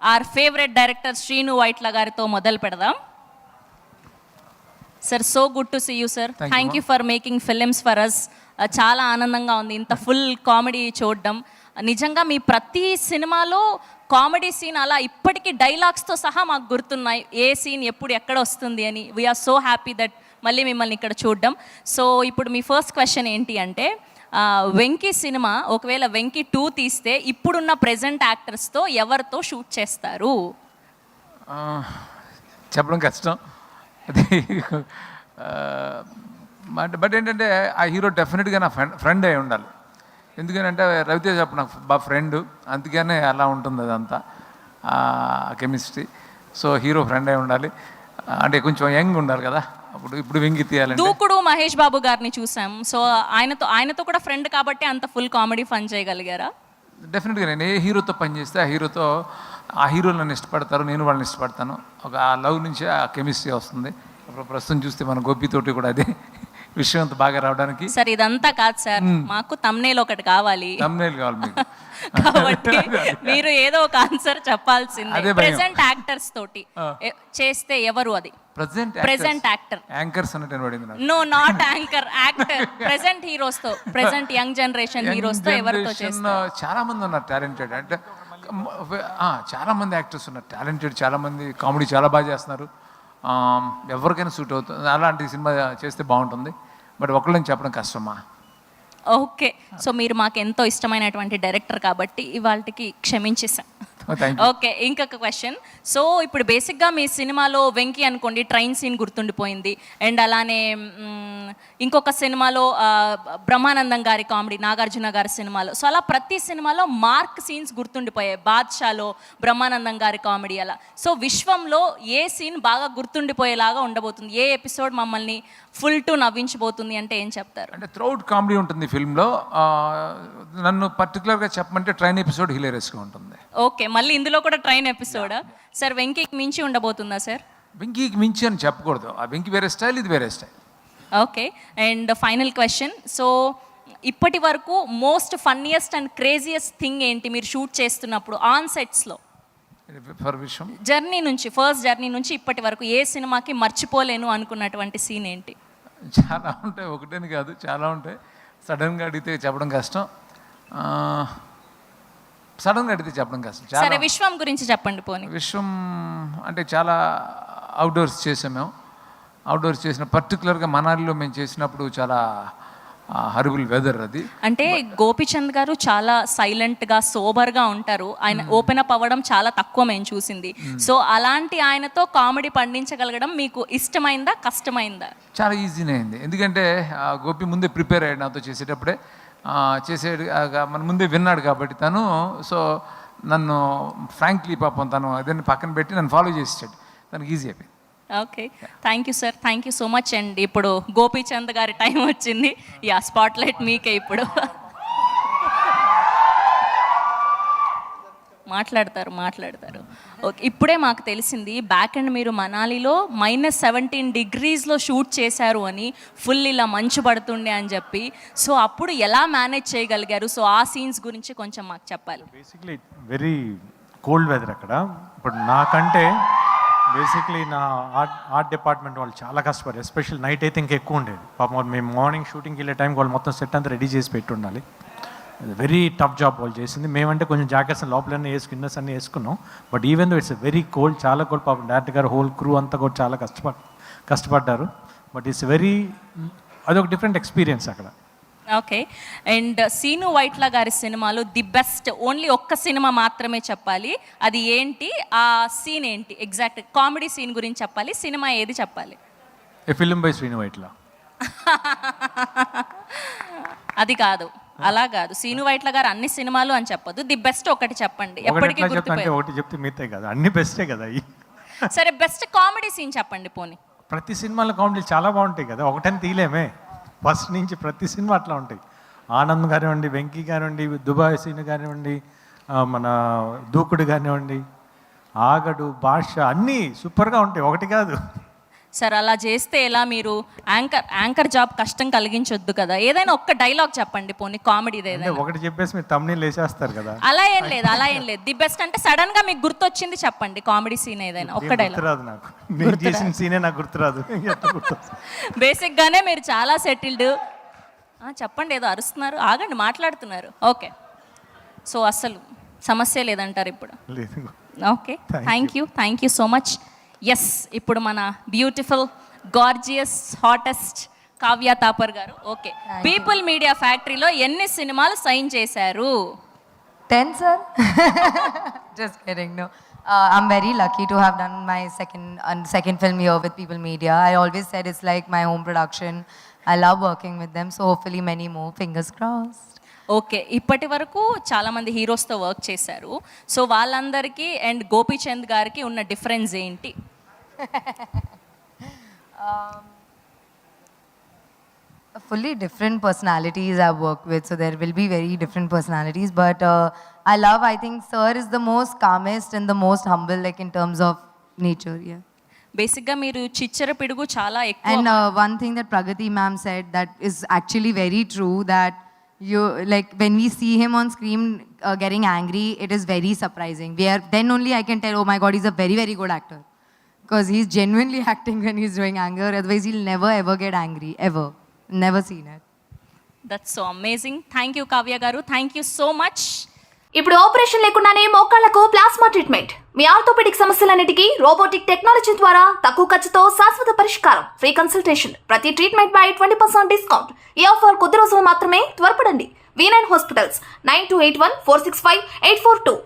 Are favourite director Srinu Vaitla గారితో మొదలు పెడదాం. Sir, so good to see you sir. Thank you for making films for us. చాలా ఆనందంగా ఉంది ఇంత ఫుల్ కామెడీ చూడడం. నిజంగా మీ ప్రతి సినిమాలో కామెడీ సీన్ అలా ఇప్పటికీ డైలాగ్స్తో సహా మాకు గుర్తున్నాయి, ఏ సీన్ ఎప్పుడు ఎక్కడ వస్తుంది అని. వీఆర్ సో హ్యాపీ దట్ మళ్ళీ మిమ్మల్ని ఇక్కడ చూడడం. సో ఇప్పుడు మీ ఫస్ట్ క్వశ్చన్ ఏంటి అంటే, వెంకీ సినిమా ఒకవేళ వెంకీ 2 తీస్తే ఇప్పుడున్న ప్రెజెంట్ యాక్టర్స్తో ఎవరితో షూట్ చేస్తారు? చెప్పడం కష్టం అది. బట్ ఏంటంటే ఆ హీరో డెఫినెట్గా నా ఫ్రెండ్ అయి ఉండాలి. ఎందుకనంటే రవితేజ నాకు బాగా ఫ్రెండ్, అందుకనే అలా ఉంటుంది అదంతా కెమిస్ట్రీ. సో హీరో ఫ్రెండ్ అయి ఉండాలి, అంటే కొంచెం యంగ్ ఉండాలి కదా. ఇప్పుడు వెంగి తీయాలంటే దూకుడు మహేష్ బాబు గారిని చూసాం. సో ఆయనతో కూడా ఫ్రెండ్ కాబట్టి అంత ఫుల్ కామెడీ ఫన్ చేయగలిగారా? డెఫినెట్గా నేను ఏ హీరోతో పనిచేస్తే ఆ హీరోలు నన్ను ఇష్టపడతారు, నేను వాళ్ళని ఇష్టపడతాను. ఒక ఆ లవ్ నుంచి ఆ కెమిస్ట్రీ వస్తుంది. ప్రస్తుతం చూస్తే మన గోపితోటి కూడా అదే విషయం అంతా బాగా రావడానికి. సార్ ఇదంతా కాదు సార్, మాకు తమ్నేల్ ఒకటి కావాలి. తమ్నేల్ కావాలి మీకు కాబట్టి మీరు ఏదో ఒక ఆన్సర్ చెప్పాల్సిందే. ప్రెజెంట్ యాక్టర్స్ తోటి చేస్తే ఎవరు? అది ప్రెజెంట్ యాక్టర్. యాంకర్స్ అన్నట్టు పడింది నాకు. No, not anchor, actor. Present heroes తో, ప్రెజెంట్ యంగ్ జనరేషన్ హీరోస్ తో ఎవరితో చేస్తారు? చాలా మంది ఉన్నారు టాలెంటెడ్, అంటే చాలా మంది యాక్టర్స్ ఉన్నారు టాలెంటెడ్, చాలా మంది కామెడీ చాలా బాగా చేస్తున్నారు. ఎవరికైనా సూట్ అవుతుంది. అలాంటి సినిమా చేస్తే బాగుంటుంది. బట్ ఒకళ్ళని చెప్పడం కష్టమా. ఓకే, సో మీరు మాకు ఎంతో ఇష్టమైనటువంటి డైరెక్టర్ కాబట్టి ఇవాళకి క్షమించేసాం. ఓకే, ఇంకొక క్వశ్చన్. సో ఇప్పుడు బేసిక్గా మీ సినిమాలో వెంకీ అనుకోండి ట్రైన్ సీన్ గుర్తుండిపోయింది. అండ్ అలానే ఇంకొక సినిమాలో బ్రహ్మానందం గారి కామెడీ, నాగార్జున గారి సినిమాలో. సో అలా ప్రతి సినిమాలో మార్క్ సీన్స్ గుర్తుండిపోయాయి. బాద్షాలో బ్రహ్మానందం గారి కామెడీ అలా. సో విశ్వంలో ఏ సీన్ బాగా గుర్తుండిపోయేలాగా ఉండబోతుంది? ఏ ఎపిసోడ్ మమ్మల్ని ఫుల్ టు నవ్వించబోతుంది అంటే ఏం చెప్తారు? అంటే త్రౌట్ కామెడీ ఉంటుంది ఫిల్మ్లో. నన్ను పర్టికులర్గా చెప్పమంటే ట్రైన్ ఎపిసోడ్ హిలేరియస్గా ఉంటుంది. ఓకే, మళ్ళీ ఇందులో కూడా ట్రైన్ ఎపిసోడా సార్? వెంకీకి మించి ఉండబోతుందా సార్? వెంకీకి మించి అని చెప్పకూడదు. ఆ వెంకీ వేరే స్టైల్, ఇది వేరే style. Okay, and final question. So ఇప్పటి వరకు most funniest and craziest thing ఏంటి మీరు షూట్ చేస్తున్నప్పుడు ఆన్ సెట్స్లో? ఫస్ట్ జర్నీ నుంచి ఇప్పటి వరకు ఏ సినిమాకి మర్చిపోలేను అనుకున్నటువంటి సీన్ ఏంటి? చాలా ఉంటాయి, ఒకటేని కాదు, చాలా ఉంటాయి. సడన్గా అడిగితే చెప్పడం కష్టం. సరే, విశ్వం గురించి చెప్పండి పోనీ. విశ్వం అంటే చాలా అవుట్డోర్స్ చేసాం మేము. అవుట్డోర్స్ చేసిన పర్టికులర్గా మనాలిలో మేము చేసినప్పుడు చాలా హరిబుల్ వెదర్ అది. అంటే గోపీచంద్ గారు చాలా సైలెంట్గా సోబర్గా ఉంటారు. ఆయన ఓపెన్ అప్ అవ్వడం చాలా తక్కువ మేము చూసింది. సో అలాంటి ఆయనతో కామెడీ పండించగలగడం మీకు ఇష్టమైందా, కష్టమైందా? చాలా ఈజీనే అయింది. ఎందుకంటే గోపి ముందే ప్రిపేర్ అయ్యాడు నాతో చేసేటప్పుడే. చేసేడు మన ముందే విన్నాడు కాబట్టి తను. సో నన్ను ఫ్రాంక్లీ పాపం తను అదని పక్కన పెట్టి నన్ను ఫాలో చేసాడు. తనకి ఈజీ అయిపోయింది. Okay, thank you sir, thank you so much. And ఇప్పుడు గోపీచంద్ గారి టైం వచ్చింది. స్పాట్ లైట్ మీకే ఇప్పుడు. మాట్లాడతారు. ఓకే, ఇప్పుడే మాకు తెలిసింది బ్యాక్ అండ్ మీరు మనాలిలో -17 degreesలో షూట్ చేశారు అని, ఫుల్ ఇలా మంచు పడుతుండే అని చెప్పి. సో అప్పుడు ఎలా మేనేజ్ చేయగలిగారు? సో ఆ సీన్స్ గురించి కొంచెం మాకు చెప్పాలి. బేసిక్లీ వెరీ కోల్డ్ వెదర్ అక్కడ. ఇప్పుడు నాకంటే బేసిక్లీ నా ఆర్ట్ డిపార్ట్మెంట్ వాళ్ళు చాలా కష్టపడారు. ఎస్పెషల్ నైట్ అయితే ఇంకా ఎక్కువ ఉండేది. పాపం మేము మార్నింగ్ షూటింగ్కి వెళ్ళే టైంకి వాళ్ళు మొత్తం సెట్ అంతా రెడీ చేసి పెట్టి ఉండాలి. వెరీ టఫ్ జాబ్ వాళ్ళు చేసింది. మేమంటే కొంచెం జాకెట్స్ లోపలన్నీ ఇన్నర్స్ అన్నీ వేసుకున్నాం. But even though it's very cold, చాలా కోల్డ్. పాపం డైరెక్టర్ గారు, హోల్ క్రూ అంతా కూడా చాలా కష్టపడ్డారు. బట్ ఇట్స్ వెరీ, అదొక డిఫరెంట్ ఎక్స్పీరియన్స్ అక్కడ. ఓకే, అండ్ సీను వైట్ల గారి సినిమాలో ది బెస్ట్, ఓన్లీ ఒక్క సినిమా మాత్రమే చెప్పాలి, అది ఏంటి? ఆ సీన్ ఏంటి? ఎగ్జాక్ట్ కామెడీ సీన్ గురించి చెప్పాలి. సినిమా ఏది చెప్పాలి? A film by Srinu Vaitla. అది కాదు, అలా కాదు. సీను వైట్ల గారు అన్ని సినిమాలు అని చెప్పదు, ది బెస్ట్ ఒకటి చెప్పండి. ఎప్పటికీ ఒకటి చెప్తే మిగతాయి కదా, అన్ని బెస్టే కదా. సరే, బెస్ట్ కామెడీ సీన్ చెప్పండి పోనీ. ప్రతి సినిమాలో కామెడీలు చాలా బాగుంటాయి కదా, ఒకటని తీయలేమే. ఫస్ట్ నుంచి ప్రతి సినిమా అట్లా ఉంటాయి. ఆనంద్ కానివ్వండి, వెంకీ కానివ్వండి, దుబాయ్ సీన్ కానివ్వండి, మన దూకుడు కానివ్వండి, ఆగడు, భాష, అన్నీ సూపర్గా ఉంటాయి, ఒకటి కాదు. సార్ అలా చేస్తే ఎలా, మీరు యాంకర్ జాబ్ కష్టం కలిగించొద్దు కదా, ఏదైనా ఒక్క డైలాగ్ చెప్పండి పోనీ కామెడీది అంటే ఏదైనా. ఒకటి చెప్పేసి మీరు తమ్ముని లేచేస్తారు కదా. అలా ఏం లేదు. ది బెస్ట్ అంటే సడన్ గా మీకు గుర్తొచ్చింది చెప్పండి, కామెడీ సీన్ ఏదైనా ఒక్క డైలాగ్. గుర్తురాదు నాకు, నేను చేసిన సీనే నాకు గుర్తురాదు. బేసిక్ గానే మీరు చాలా సెటిల్డ్. చెప్పండి, ఏదో అరుస్తున్నారు, ఆగండి, మాట్లాడుతున్నారు. ఓకే, సో అస్సలు సమస్య లేదంటారు ఇప్పుడు. లేదు. Okay, thank you so much. Yes, ఇప్పుడు మన beautiful gorgeous hottest Kavya Thapar గారు. ఓకే, పీపుల్ మీడియా ఫ్యాక్టరీలో ఎన్ని సినిమాలు సైన్ చేశారు? 10, sir. Just kidding. No, I'm very lucky to have done my second film here with People Media. I always said it's like my home production. I love working with them, so hopefully many more. Fingers crossed. Okay, ఇప్పటి వరకు చాలా మంది హీరోస్తో work చేశారు. So వాళ్ళందరికీ and Gopichand గారికి ఉన్న difference ఏంటి? Fully different personalities I've worked with, so there will be very different personalities. But I think Sir is the most calmest and the most humble, like in terms of nature. Yeah. బేసిక్గా మీరు చిచ్చర పిడుగు చాలా ఎక్కువ. And one thing that Pragati ma'am said that is actually very true, that you, like, when we see him on screen getting angry, it is very surprising. Then only I can tell, oh my God, he's a very, very good actor, because he's genuinely acting when he's doing anger. Otherwise, he'll never ever get angry, ever. Never seen it. That's so amazing. Thank you Kavya గారు, thank you so much. ఇప్పుడు operation లేకుండానే మోకాళ్లకు plasma treatment, మీ orthopaedic సమస్యలన్నిటికీ robotic technology ద్వారా తక్కువ ఖర్చుతో శాశ్వత పరిష్కారం, free consultation, ప్రతి ట్రీట్మెంట్ పై 20% డిస్కౌంట్. ఈ ఆఫర్ కొద్ది రోజులు మాత్రమే, త్వరపడండి. V9 hospitals 9281465842.